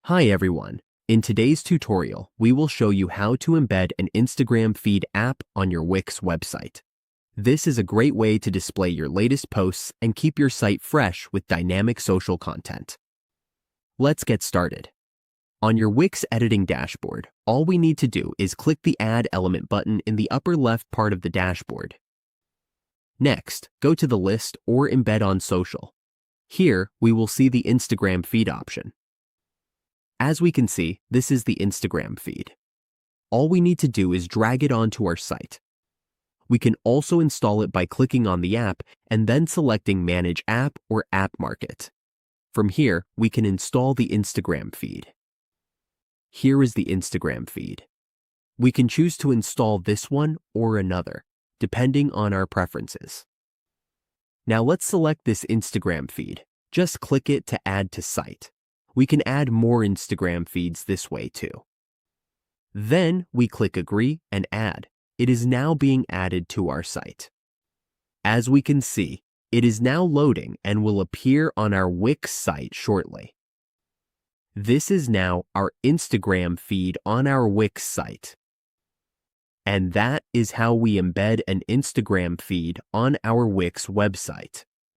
Hi everyone. In today's tutorial, we will show you how to embed an Instagram feed app on your Wix website. This is a great way to display your latest posts and keep your site fresh with dynamic social content. Let's get started. On your Wix editing dashboard, all we need to do is click the Add Element button in the upper left part of the dashboard. Next, go to the list or Embed on Social. Here, we will see the Instagram feed option. As we can see, this is the Instagram feed. All we need to do is drag it onto our site. We can also install it by clicking on the app and then selecting Manage App or App Market. From here, we can install the Instagram feed. Here is the Instagram feed. We can choose to install this one or another, depending on our preferences. Now let's select this Instagram feed. Just click it to add to site. We can add more Instagram feeds this way too. Then we click Agree and Add. It is now being added to our site. As we can see, it is now loading and will appear on our Wix site shortly. This is now our Instagram feed on our Wix site. And that is how we embed an Instagram feed on our Wix website.